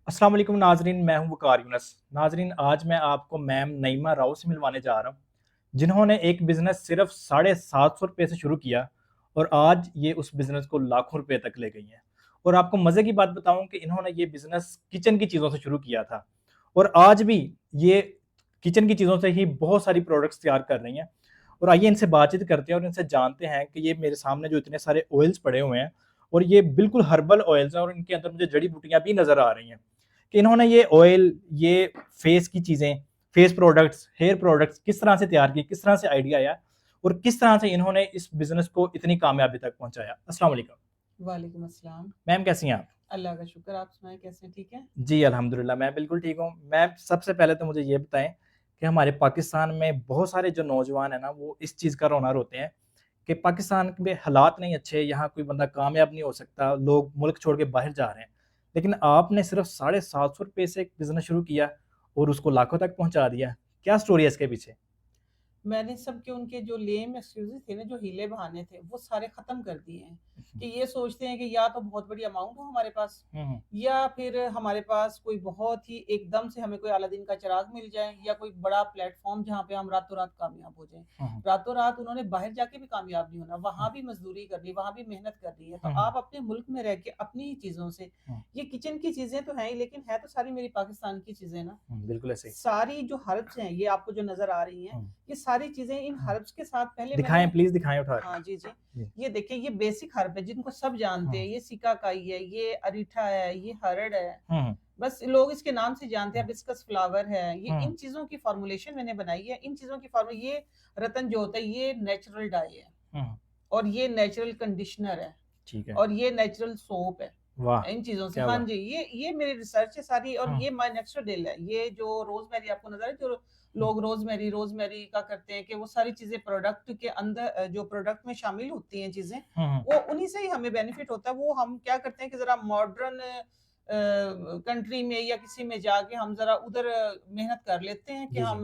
अस्सलाम वालेकुम नाजरीन, मैं हूं वकार यूनस। नाजरीन, आज मैं आपको मैम नईमा राव से मिलवाने जा रहा हूं, जिन्होंने एक बिज़नेस सिर्फ 750 रुपये से शुरू किया और आज ये उस बिज़नेस को लाखों रुपए तक ले गई हैं। और आपको मज़े की बात बताऊं कि इन्होंने ये बिज़नेस किचन की चीज़ों से शुरू किया था और आज भी ये किचन की चीज़ों से ही बहुत सारी प्रोडक्ट्स तैयार कर रही हैं। और आइए इनसे बातचीत करते हैं और इनसे जानते हैं कि ये मेरे सामने जो इतने सारे ऑयल्स पड़े हुए हैं और ये बिल्कुल हर्बल ऑयल्स हैं और इनके अंदर मुझे जड़ी बूटियां भी नज़र आ रही हैं कि इन्होंने ये ऑयल, ये फेस की चीज़ें, फेस प्रोडक्ट्स, हेयर प्रोडक्ट्स किस तरह से तैयार किए, किस तरह से आइडिया आया और किस तरह से इन्होंने इस बिज़नेस को इतनी कामयाबी तक पहुँचाया। अस्सलाम वालेकुम। वालेकुम अस्सलाम। मैम कैसी हैं आप? अल्लाह का शुक्र, आप सुनाएँ कैसे हैं, ठीक हैं? जी, अल्हम्दुलिल्लाह मैं बिल्कुल ठीक हूँ। मैम सबसे पहले तो मुझे ये बताएँ कि हमारे पाकिस्तान में बहुत सारे जो नौजवान हैं ना, वो इस चीज़ का रौनार होते हैं कि पाकिस्तान में हालात नहीं अच्छे, यहाँ कोई बंदा कामयाब नहीं हो सकता, लोग मुल्क छोड़ के बाहर जा रहे हैं। लेकिन आपने सिर्फ़ ₹750 से एक बिज़नेस शुरू किया और उसको लाखों तक पहुँचा दिया। क्या स्टोरी है इसके पीछे? मैंने सबके उनके जो लेम एक्सक्यूज़ेज़ थे ना, जो हीले-बहाने थे, वो सारे ख़त्म कर दिए हैं, कि ये सोचते हैं कि या तो बहुत बड़ी अमाउंट हो हमारे पास, हुँ, हुँ। या फिर हमारे पास कोई बहुत ही एकदम से हमें कोई अलादीन का चिराग मिल जाए, या कोई बड़ा प्लेटफ़ॉर्म जहाँ पे हम रातों-रात कामयाब हो जाएँ। हुँ, हुँ। रातों-रात उन्होंने बाहर जाके भी कामयाब नहीं होना, हुँ, वहाँ भी मज़दूरी करनी, वहाँ भी मेहनत करनी है। तो हुँ, हुँ, आप अपने मुल्क में रह के अपनी ही चीज़ों से, हुँ, ये किचन की चीज़ें तो हैं ही, लेकिन है तो सारी मेरी पाकिस्तान की चीज़ें ना। हुँ, बिल्कुल ऐसे ही। सारी जो हर्ब्स हैं, ये आपको जो नज़र आ रही हैं, हुँ, ये सारी चीज़ें इन हुँ। हर्ब्स के साथ पहले मैंने। दिखाएँ प्लीज़ दिखाएँ उठा के। हाँ, जी, जी। जी। ये देखिए, ये बेसिक हर्ब है जिनको सब जानते हुँ, हैं, ये सिकाकाई है, ये अरीठा है, ये हरड़ है। हुँ, हुँ, बस लोग इसके नाम से जानते हैं, हुँ, हिबिस्कस फ्लावर है, ये हुँ, इन चीज़ों की फ़ॉर्मुलेशन मैंने बनाई है, इन चीज़ों की फ़ॉर्मू ये रतन जो होता है, ये नेचुरल डाई है, हुँ। और ये नेचुरल कंडीशनर है, ठीक है। और ये नेचुरल सोप है। वाह! इन चीज़ों से, क्या हाँ बात! जी, ये मेरी रिसर्च है सारी, और हुँ, ये माय नेक्सोडिल है। ये जो रोज़मेरी आपको नज़र है, जो हुँ, लोग रोज़मेरी रोज़मेरी का करते हैं, कि वो सारी चीज़ें प्रोडक्ट के अंदर जो प्रोडक्ट में शामिल होती हैं चीज़ें, हुँ, हुँ। वो उन्हीं से ही हमें बेनिफिट होता है। वो हम क्या करते हैं कि ज़रा मॉडर्न कंट्री में या किसी में जाके हम ज़रा उधर मेहनत कर लेते हैं, कि जी, जी। हम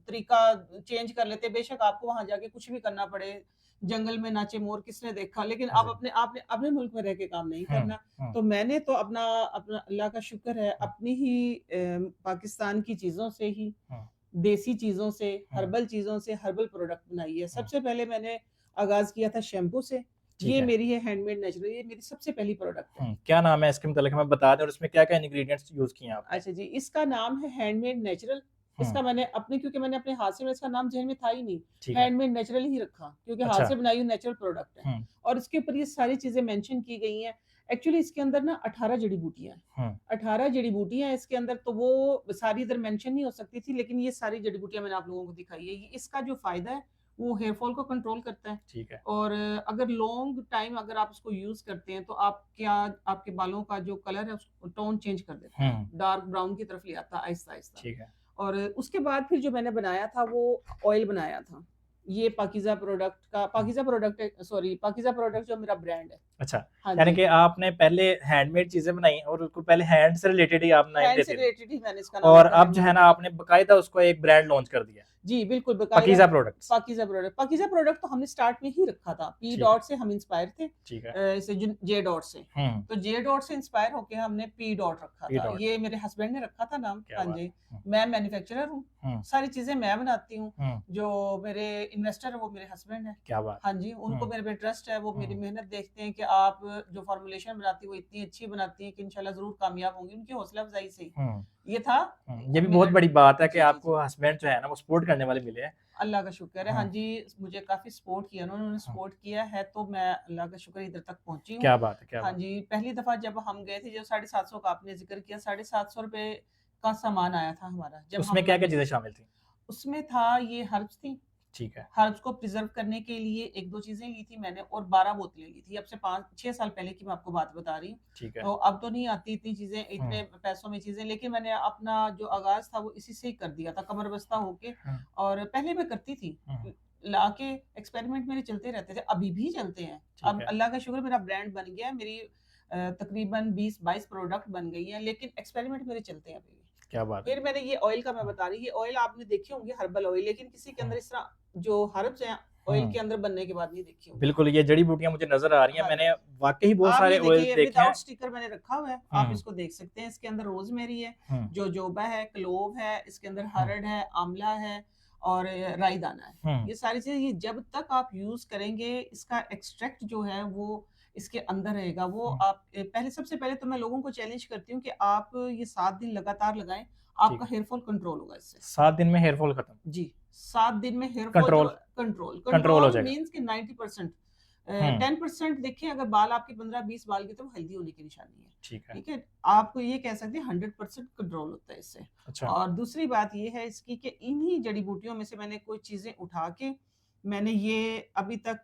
तरीका चेंज कर लेते हैं। बेशक आपको वहाँ जाके कुछ भी करना पड़े, जंगल में नाचे मोर किसने देखा, लेकिन आप जी। अपने आपने अपने मुल्क में रह के काम नहीं हुँ, करना। हुँ, तो मैंने तो अपना अपना अल्लाह का शुक्र है, हुँ, अपनी ही पाकिस्तान की चीज़ों से ही, हुँ, देसी चीज़ों से, हुँ, हर्बल चीज़ों से हर्बल प्रोडक्ट बनाई है। हुँ। सबसे पहले मैंने आगाज़ किया था शैम्पू से। ठीक ये है। मेरी है हैंडमेड नेचुरल, ये मेरी सबसे पहली प्रोडक्ट है। क्या नाम है इसके मुतल्लिक हमें बता दें और इसमें क्या-क्या इंग्रीडिएंट्स यूज़ किए हैं आपने? अच्छा जी, इसका नाम है हैंडमेड नेचुरल। हुँ, इसका मैंने अपने, क्योंकि मैंने अपने हाथ से, इसका नाम ज़हन में था ही नहीं। ठीक है। हैंडमेड नेचुरल ही रखा, क्योंकि हाथ अच्छा। से बनाई हुई नेचुरल प्रोडक्ट है। हुँ, और इसके ऊपर ये सारी चीज़ें मेंशन की गई हैं। एक्चुअली इसके अंदर ना 18 जड़ी-बूटियाँ हैं। हुँ, 18 जड़ी-बूटियाँ हैं इसके अंदर, तो वो सारी इधर मेंशन नहीं हो सकती थी, लेकिन ये सारी जड़ी-बूटियाँ मैंने आप लोगों को दिखाई है। ये इसका जो फ़ायदा है, वो हेयर फॉल को कंट्रोल करता है। ठीक है। और अगर लॉन्ग टाइम अगर आप इसको यूज़ करते हैं, तो आपके बालों का जो कलर है, उसको टोन चेंज कर देता है, हुँ, डार्क ब्राउन की तरफ ले आता है आहिस्ता-आहिस्ता। ठीक है। और उसके बाद फिर जो मैंने बनाया था, वो ऑयल बनाया था। ये हुँ, पाकीज़ा प्रोडक्ट जो मेरा ब्रांड है। अच्छा, हाँ यानी जी, कि आपने पहले हैंडमेड चीज़ें बनाई और उसको पहले हैंड से रिलेटेड ही आप नाम हैंड से देते थे रिलेटेड ही मैंने इसका नाम और अपना अब जो है हैंडमेड ना रखा। आपने बाकायदा उसको एक ब्रांड लॉन्च कर दिया, जी, बिल्कुल बकायदा। पाकीज़ा प्रोडक्ट्स। पाकीज़ा प्रोडक्ट तो हमने स्टार्ट में ही रखा था। पी ठीक है, डॉट से हम इंस्पायर थे, ठीक है। इसे जिन जे डॉट से। हुँ, तो जे डॉट से इंस्पायर होके हमने पी डॉट रखा पी था। डॉट ये मेरे हस्बैंड ने रखा था नाम। क्या हाँ बात जी, है। हुँ, मैं मैन्युफैक्चरर हूँ। हुँ, सारी चीज़ें मैं बनाती हूँ। हुँ, जो मेरे इन्वेस्टर हैं, वो मेरे हस्बैंड हैं। क्या बात हाँ है। जी, उनको हुँ, मेरे पे ट्रस्ट है, वो मेरी हुँ। मेहनत देखते हैं कि आप जो फ़ॉर्मूलेशन बनाती हैं, वो इतनी अच्छी बनाती हैं कि इंशाल्लाह ज़रूर कामयाब होंगी। उनकी हौसला अफ़ज़ाई से ही। हुँ, ये था ये भी बहुत मेरा। बड़ी बात है कि जी, जी, जी। आपको हस्बैंड जो है ना वो सपोर्ट करने वाले मिले हैं। अल्लाह का शुक्र है। हाँ हाँ, जी, मुझे काफ़ी सपोर्ट किया उन्होंने हाँ, सपोर्ट किया है, तो मैं अल्लाह का शुक्र इधर तक पहुँची हूँ। क्या बात है, क्या हाँ बात जी, पहली दफ़ा जब हम गए थे, जो 750 का आपने ज़िक्र किया, ₹750 का सामान आया था हमारा, है? जब उसमें हम क्या-क्या गए। चीज़ें शामिल थी? उसमें था, ये हर्ब्स थी। ठीक है, हर्ब्स को प्रिज़र्व करने के लिए 1-2 चीज़ें ली थी मैंने, और 12 बोतलें ली थी। अब से 5-6 साल पहले की मैं आपको बात बता रही हूँ। ठीक है। तो अब तो नहीं आती इतनी चीज़ें, हुँ, इतने पैसों में चीज़ें, लेकिन मैंने अपना जो आगाज़ था, वो इसी से ही कर दिया था, कमरबस्ता होके। हुँ, और पहले मैं करती थी। हुँ, लाके एक्सपेरिमेंट मेरे चलते रहते थे, अभी भी चलते हैं। ठीक अब है। अल्लाह का शुक्र, मेरा ब्रांड बन गया है, मेरी तकरीबन 20-22 प्रोडक्ट बन गई हैं, लेकिन एक्सपेरिमेंट मेरे चलते हैं अभी भी। क्या बात फिर मैंने ये ऑयल का मैं है। बता रही, ये ऑयल आपने देखे होंगे हर्बल ऑयल, लेकिन किसी के हुँ, अंदर इस तरह जो हर्ब्स हैं, ऑयल के अंदर बनने के बाद नहीं देखी होंगी। बिल्कुल, ये जड़ी बूटियां मुझे नजर आ रही हैं, हाँ मैंने वाकई बहुत आप सारे ये ऑयल देखिए देखे हैं। विदाउट स्टिकर मैंने रखा हुआ है, आप हम्म इसको देख सकते हैं। इसके अंदर रोजमेरी है, हम्म जोजोबा है, क्लोव है, इसके अंदर हम्म हरड़ है, आंवला है और राई दाना है। हम्म ये सारी चीजें, ये जब तक आप यूज करेंगे इसका एक्सट्रैक्ट जो है वो इसके अंदर रहेगा। वो हम्म, आप पहले, सबसे पहले तो मैं लोगों को चैलेंज करती हूँ कि आप ये 7 दिन लगातार लगाएं, ठीक आपका है। हेयर फॉल कंट्रोल होगा इससे। 7 दिन में हेयर फॉल खत्म, जी 7 दिन में हेयर फॉल जो कंट्रोल कंट्रोल कंट्रोल हो कंट्रोल जाएगा। मीन्स कि 90%, हम्म 10% देखें अगर बाल आपके 15-20 बाल के, तो वो हेल्दी होने की निशानी है। ठीक है। ठीक है, आपको ये कह सकते हैं 100% कंट्रोल होता है इससे। अच्छा और दूसरी बात ये है इसकी कि इन्हीं जड़ी बूटियों में से मैंने कोई चीजें उठा के, मैंने ये अभी तक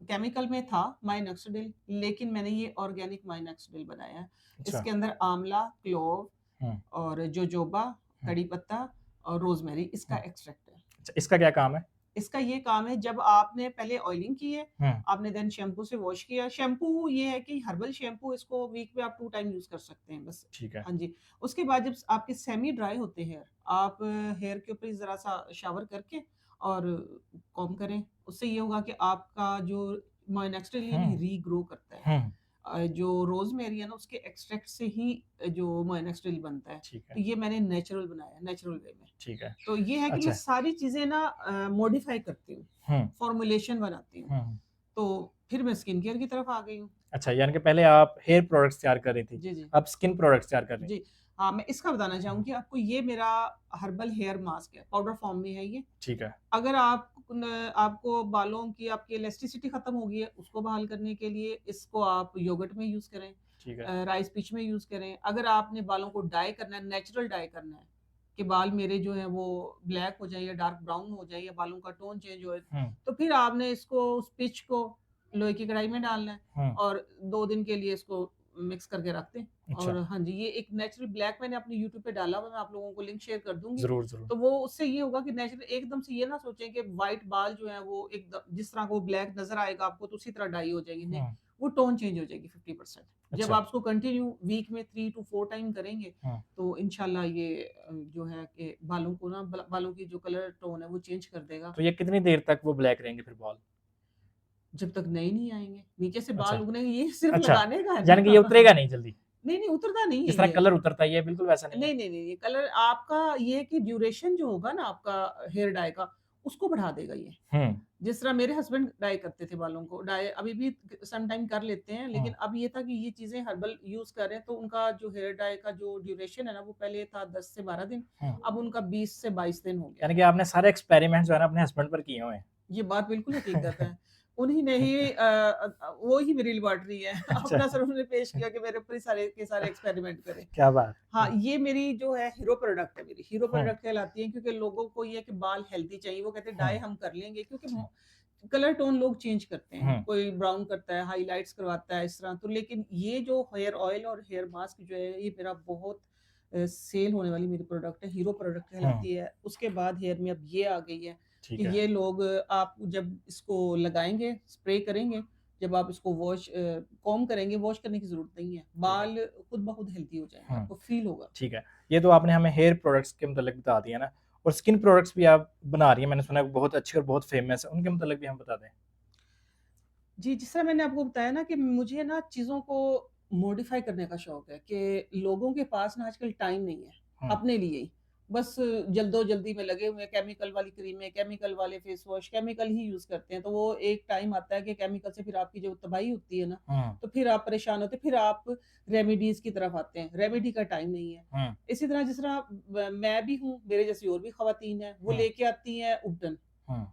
केमिकल में था माइनॉक्सिडिल, लेकिन मैंने ये ऑर्गेनिक माइनॉक्सिडिल बनाया है। अच्छा इसके अंदर आंवला, क्लोव हम्म और जोजोबा, हम्म कड़ी पत्ता और रोजमेरी इसका हम्म। एक्सट्रैक्ट है। अच्छा, इसका क्या काम है? इसका ये काम है, जब आपने पहले ऑयलिंग की है, हम्म आपने देन शैम्पू से वॉश किया। शैम्पू ये है कि हर्बल शैम्पू, इसको वीक में आप 2 टाइम यूज कर सकते हैं बस। ठीक है। हाँ जी, उसके बाद जब आपके सेमी ड्राई होते हैं, आप हेयर के ऊपर जरा सा शावर करके और कॉम्ब करें। उससे ये होगा कि आपका जो मोइनेक्स्ट्रिल हम्म रीग्रो करता है। हम्म जो रोजमेरी है ना, उसके एक्सट्रैक्ट से ही जो मोइनेक्स्ट्रिल बनता है। ठीक तो है। ये मैंने नेचुरल बनाया, नेचुरल वे में। ठीक है। तो ये है कि मैं अच्छा। सारी चीजें ना मॉडिफाई करती हूँ, हम्म फॉर्मुलेशन बनाती हूँ। हम्म तो फिर मैं स्किन केयर की तरफ आ गई हूँ। अच्छा, यानी कि पहले आप हेयर प्रोडक्ट्स तैयार कर रही थी, जी जी अब स्किन प्रोडक्ट्स तैयार कर रही जी। हाँ, मैं इसका बताना हैं। चाहूंगी आपको, ये मेरा हर्बल हेयर मास्क है, पाउडर फॉर्म में है ये। ठीक है। अगर आपको बालों की आपकी इलास्टिसिटी खत्म हो गई है, उसको बहाल करने के लिए इसको आप योगर्ट में यूज करें, ठीक है। राइस पीच में यूज करें। अगर आपने बालों को डाई करना है, नेचुरल डाई करना है कि बाल मेरे जो है वो ब्लैक हो जाए या डार्क ब्राउन हो जाए या बालों का टोन चेंज हो, तो फिर आपने इसको, उस पिच को लोहे की कढ़ाई में डालना है और 2 दिन के लिए इसको मिक्स करके रख दें। अच्छा, और हाँ जी, ये एक नेचुरल ब्लैक मैंने अपने यूट्यूब पे डाला हुआ, मैं आप लोगों को लिंक शेयर कर दूंगी। जरूर जरूर। तो वो उससे ये होगा कि नेचुरल, एकदम से ये ना सोचें कि व्हाइट बाल जो है वो एकदम जिस तरह को ब्लैक नजर आएगा आपको तो उसी तरह डाई हो जाएगी, नहीं, वो टोन चेंज हो जाएगी 50%। जब अच्छा। आप उसको कंटिन्यू वीक में 3 to 4 टाइम करेंगे, हम्म तो इंशाल्लाह ये जो है कि बालों को ना, बालों की जो कलर टोन है वो चेंज कर देगा। तो ये कितनी देर तक वो ब्लैक रहेंगे फिर बाल? जब तक नए नहीं आएंगे, नीचे से अच्छा बाल उगने, ये सिर्फ अच्छा, लगाने का है यानी कि ये ना। उतरेगा नहीं जल्दी, नहीं नहीं, उतरता नहीं जिस है तरह ये। कलर उतरता है ये बिल्कुल वैसा नहीं है। नहीं नहीं नहीं, ये कलर आपका, ये कि ड्यूरेशन जो होगा ना आपका हेयर डाई का, उसको बढ़ा देगा ये। हम्म जिस तरह मेरे हस्बैंड डाई करते थे बालों को, डाई अभी भी सम टाइम कर लेते हैं, लेकिन अब ये था कि ये चीजें हर्बल यूज कर रहे हैं, तो उनका जो हेयर डाई का जो ड्यूरेशन है ना, वो पहले था 10 से 12 दिन, अब उनका 20 से 22 दिन हो गया यानी है। कि आपने सारे एक्सपेरिमेंट जो है ना अपने हस्बैंड पर किए हुए हैं। ये बात बिल्कुल हकीकत है। उन्हीं ने ही वो ही मेरी लेबोरेटरी है। अच्छा, अपना सर उन्होंने पेश किया कि मेरे ऊपर ही सारे के सारे एक्सपेरिमेंट करें। क्या बात। हाँ, ये मेरी जो है हीरो प्रोडक्ट है, मेरी हीरो हम्म प्रोडक्ट कहलाती है, क्योंकि लोगों को ये है कि बाल हेल्दी चाहिए। वो कहते हैं डाई हम्म हम कर लेंगे, क्योंकि कलर टोन लोग चेंज करते हैं, हम्म कोई ब्राउन करता है, हाइलाइट्स करवाता है, इस तरह। तो लेकिन ये जो हेयर ऑयल और हेयर मास्क जो है, ये मेरा बहुत सेल होने वाली मेरी प्रोडक्ट है, हीरो प्रोडक्ट कहलाती है। उसके बाद हेयर में अब ये आ गई है ठीक कि है। ये लोग, आप जब इसको लगाएंगे, स्प्रे करेंगे, जब आप इसको वॉश कॉम करेंगे, वॉश करने की जरूरत नहीं है, ठीक है। बाल खुद ब खुद हेल्दी हो जाएंगे, आपको फील होगा। ठीक है, ये तो आपने हमें हेयर प्रोडक्ट्स के मतलब बता दिया ना, और स्किन प्रोडक्ट्स भी आप बना रही हैं, मैंने सुना है बहुत अच्छे और बहुत फेमस है, उनके मतलब भी हम बता दें। जी, जिस तरह मैंने आपको बताया ना कि मुझे ना चीज़ों को मॉडिफ़ाई करने का शौक है, कि लोगों के पास ना आजकल टाइम नहीं है, हम्म अपने लिए ही। बस जल्दो-जल्दी में लगे हुए हैं, केमिकल वाली क्रीमें, केमिकल वाले फेस वॉश, केमिकल ही यूज़ करते हैं। तो वो एक टाइम आता है कि केमिकल से फिर आपकी जो तबाही होती है ना, हम्म तो फिर आप परेशान होते हैं, फिर आप रेमेडीज़ की तरफ आते हैं। रेमेडी का टाइम नहीं है। हम्म इसी तरह जिस तरह मैं भी हूँ, मेरे जैसी और भी ख़वातीन हैं, वो लेके आती हैं उबटन। हम्म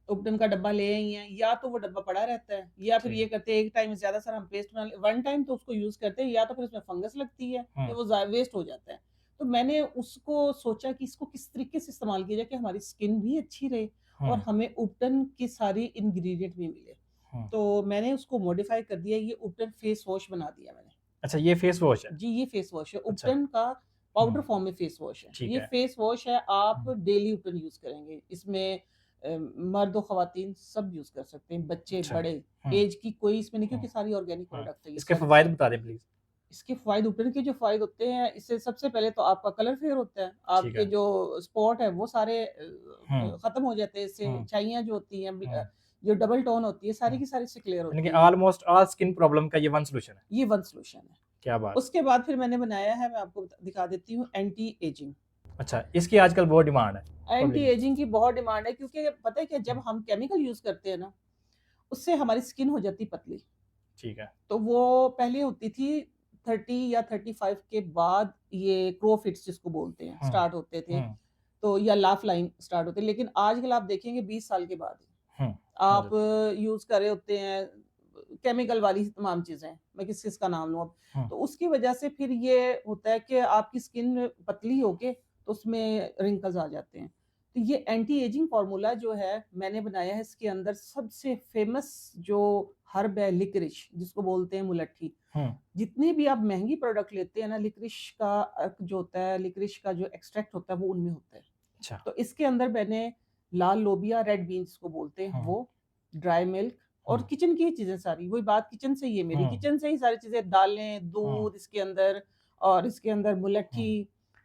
उपटन का डब्बा ले आई हैं, या तो वो डब्बा पड़ा रहता है, या फिर ठीक ये करते हैं एक टाइम में ज़्यादा सारा हम पेस्ट बना ले, वन टाइम तो उसको यूज़ करते हैं, या तो फिर उसमें फंगस लगती है या वो वेस्ट हो जाता है। तो मैंने उसको सोचा कि इसको किस तरीके से इस्तेमाल किया जाए कि हमारी स्किन भी अच्छी रहे और हमें उपटन की सारी इंग्रेडिएंट भी मिले। तो मैंने उसको मॉडिफाई कर दिया, ये उपटन फेस वॉश बना दिया मैंने। अच्छा, ये फेस वॉश है। जी, ये फेस वॉश है, अच्छा। उपटन का पाउडर फॉर्म में फेस वॉश है। ठीक ये है। फेस वॉश है, आप डेली उपटन यूज़ करेंगे। इसमें मर्द और ख़वातीन सब यूज़ कर सकते हैं, बच्चे, अच्छा। बड़े, एज की कोई इसमें नहीं, क्योंकि सारी ऑर्गेनिक प्रोडक्ट है ये इसके सारी फवायद चीज़ें। बता दें प्लीज। इसके फ़ायदे ऊपर के जो फ़ायदे होते हैं, इससे सबसे पहले तो आपका कलर फेयर होता है, ठीक आपके है। जो स्पॉट है वो सारे हुँ, ख़त्म हो जाते हैं इससे, हुँ, छाइयाँ जो होती हैं हुँ, जो डबल टोन होती है, सारी हुँ। की सारी इससे क्लियर यानी कि होती हैं। ऑलमोस्ट ऑल स्किन प्रॉब्लम का ये वन सॉल्यूशन है। ये वन सॉल्यूशन है। क्या बात है! उसके बाद फिर मैंने बनाया है, मैं आपको दिखा देती हूँ, एंटी एजिंग। अच्छा, इसकी आजकल बहुत डिमांड है एंटी पब्लिक में। एजिंग की बहुत डिमांड है, क्योंकि पता है क्या, जब हुँ, हम केमिकल यूज़ करते हैं ना, उससे हमारी स्किन हो जाती पतली। ठीक है। तो वो पहले होती थी 30 या 35 के बाद, ये क्रो फिट्स जिसको बोलते हैं, हुँ, स्टार्ट होते थे। हुँ, तो या लाफ लाइन स्टार्ट होती है, लेकिन आजकल आप देखेंगे 20 साल के बाद हुँ, हो आप जाती है। यूज़ कर रहे होते हैं केमिकल वाली तमाम चीज़ें, मैं किस-किस का नाम लूँ अब। हुँ, तो उसकी वजह से फिर ये होता है कि आपकी स्किन पतली होके तो उसमें रिंकल्स आ जाते हैं। तो ये एंटी एजिंग फ़ॉर्मूला जो है मैंने बनाया है, इसके अंदर सबसे फ़ेमस जो हर्ब है लिकोरिश, जिसको बोलते हैं मुलट्ठी। हुँ, जितनी भी आप महँगी प्रोडक्ट लेते हैं ना, लिकोरिश का जो होता है, लिकोरिश का जो एक्सट्रैक्ट होता है वो उनमें होता है। अच्छा। तो इसके अंदर मैंने लाल लोबिया, रेड बीन्स को बोलते हैं हुँ, वो, ड्राई मिल्क और हुँ, किचन की ही चीज़ें सारी, वही बात किचन से ही है मेरी, हुँ, किचन से ही सारी चीज़ें, दालें, हुँ, दूध इसके अंदर, और इसके अंदर हुँ। मुलट्ठी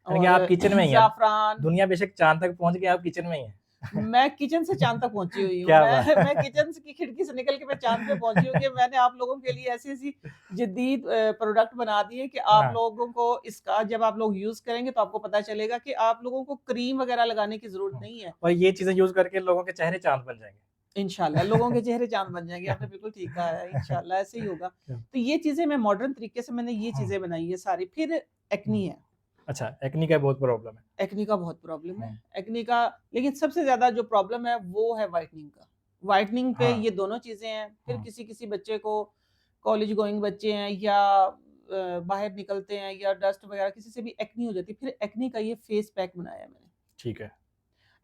यानी कि और आप किचन में ही हैं। ज़ाफ़रान। दुनिया बेशक चाँद तक पहुँच गई, आप किचन में ही हैं। मैं किचन से चाँद तक पहुँची हुई हूँ। क्या बात मैं है! किचन की खिड़की से निकल के मैं चाँद पे पहुँची हूँ कि मैंने आप लोगों के लिए ऐसी-ऐसी जदीद प्रोडक्ट बना दिए कि आप हाँ, लोगों को इसका जब आप लोग यूज़ करेंगे तो आपको पता चलेगा कि आप लोगों को क्रीम वगैरह लगाने की ज़रूरत हुँ। नहीं है। और ये चीज़ें यूज़ करके लोगों के चेहरे चाँद बन जाएँगे। इंशाल्लाह लोगों के चेहरे चाँद बन जाएँगे, क्या आपने बिल्कुल ठीक कहा है, इंशाल्लाह ऐसे ही होगा। क्या तो ये चीज़ें मैं मॉडर्न तरीके से मैंने ये हुँ, चीज़ें बनाई है सारी। फिर हुँ। एक्ने है, अच्छा, एक्ने का बहुत प्रॉब्लम है। एक्ने का बहुत प्रॉब्लम है। हुँ, एक्ने का, लेकिन सबसे ज़्यादा जो प्रॉब्लम है वो है व्हाइटनिंग का। व्हाइटनिंग पे हाँ, ये दोनों चीज़ें हैं। फिर हुँ, किसी-किसी बच्चे को, कॉलेज गोइंग बच्चे हैं या बाहर निकलते हैं या डस्ट वगैरह किसी से भी एक्ने हो जाती है। फिर एक्ने का ये फेस पैक बनाया है मैंने। ठीक है।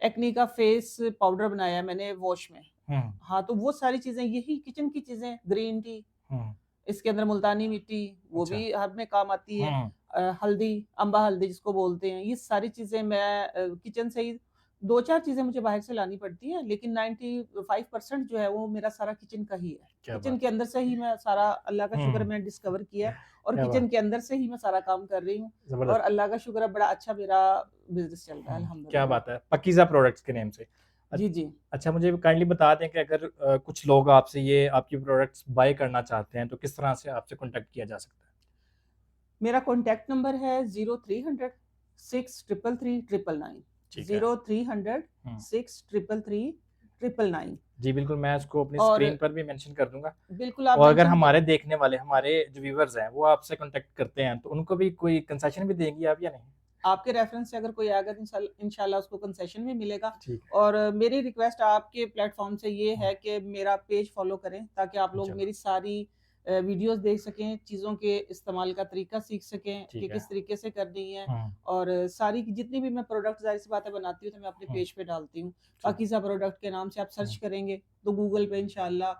एक्ने का फेस पाउडर बनाया है मैंने वॉश में। हुँ, हाँ, तो वो सारी चीज़ें यही किचन की चीज़ें, ग्रीन टी, हुँ, इसके अंदर मुल्तानी मिट्टी, वो अच्छा। भी हब में काम आती है। हुँ, हल्दी, अम्बा हल्दी जिसको बोलते हैं, ये सारी चीज़ें मैं किचन से ही, 2-4 चीज़ें मुझे बाहर से लानी पड़ती हैं, लेकिन 95% जो है वो मेरा सारा किचन का ही है। क्या किचन बात के है। अंदर से ही मैं सारा, अल्लाह का शुक्र है हुँ, मैंने डिस्कवर किया है, और क्या किचन बात के अंदर से ही मैं सारा काम कर रही हूँ, और ज़बरदस्त। अल्लाह का शुक्र है बड़ा अच्छा मेरा बिज़नेस चल रहा है हुँ, क्या अल्हम्दुलिल्लाह। बात है। पकीज़ा प्रोडक्ट्स के नेम से। अ, जी, जी। अच्छा मुझे काइंडली बता दें कि अगर कुछ लोग आपसे ये आपकी प्रोडक्ट्स बाय करना चाहते हैं, तो किस तरह से आपसे कॉन्टैक्ट किया जा सकता है? मेरा कॉन्टैक्ट नंबर है 0300 633 ठीक है। 999 हुँ। 0300 633 जी, बिल्कुल मैं उसको अपनी और स्क्रीन पर भी मेंशन कर दूँगा। बिल्कुल आप और अगर मेंशन हमारे करें। देखने वाले हमारे जो व्यूअर्स हैं, वो आपसे कॉन्टैक्ट करते हैं, तो उनको भी कोई कंसेशन भी देंगी आप या नहीं? आपके रेफरेंस से अगर कोई आएगा तो इंशाल्लाह उसको कंसेशन भी मिलेगा। ठीक है। और मेरी रिक्वेस्ट आपके प्लेटफ़ॉर्म से ये हुँ, है कि मेरा पेज फ़ॉलो करें, ताकि आप लोग इंशाल्लाह। मेरी सारी वीडियोज़ देख सकें, चीज़ों के इस्तेमाल का तरीका सीख सकें कि ठीक है। किस तरीके से करनी है। हुँ, और सारी की जितनी भी मैं प्रोडक्ट ज़ाहिर-सी बात है बनाती हूँ तो मैं अपने हुँ, पेज पे डालती हूँ। ठीक। पाकीज़ा प्रोडक्ट के नाम से आप सर्च हुँ, करेंगे तो गूगल पे इंशाल्लाह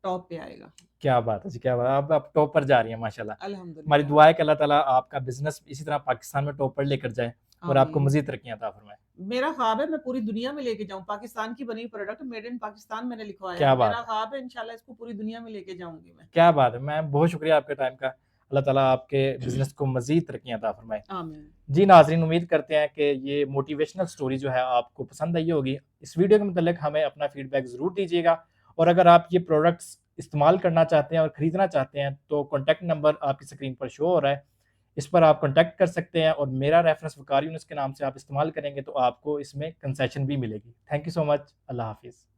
टॉप पे आएगा। क्या बात है जी, क्या बात है। आप टॉप पर जा रही हैं माशाल्लाह। हमारी अल्हम्दुलिल्लाह। दुआ है कि अल्लाह ताला आपका बिज़नेस इसी तरह पाकिस्तान में टॉप पर लेकर जाए और आपको आमीन। मज़ीद तरक्कियाँ अता फरमाए। मेरा ख्वाब है मैं पूरी दुनिया में लेके जाऊँ, पाकिस्तान की बनी प्रोडक्ट मेड इन पाकिस्तान मैंने लिखवाया क्या है। बात मेरा है! ख्वाब है इंशाल्लाह इसको पूरी दुनिया में लेके जाऊँगी मैं। क्या बात है! मैं बहुत शुक्रिया आपके टाइम का। अल्लाह ताला आपके बिज़नेस को मज़ीद तरक्कियाँ अता फरमाए। आमीन। जी नाज़रीन उम्मीद करते हैं कि ये मोटिवेशनल स्टोरी जो है आपको पसंद आई होगी। इस वीडियो के मुतल्लिक हमें अपना फीडबैक ज़रूर दीजिएगा और अगर आप ये प्रोडक्ट्स इस्तेमाल करना चाहते हैं और खरीदना चाहते हैं तो कॉन्टैक्ट नंबर आपकी स्क्रीन पर शो हो रहा है। इस पर आप कॉन्टैक्ट कर सकते हैं और मेरा रेफ़रेंस वकार यूनुस के नाम से आप इस्तेमाल करेंगे तो आपको इसमें कंसेशन भी मिलेगी। Thank you so much. अल्लाह हाफ़िज़।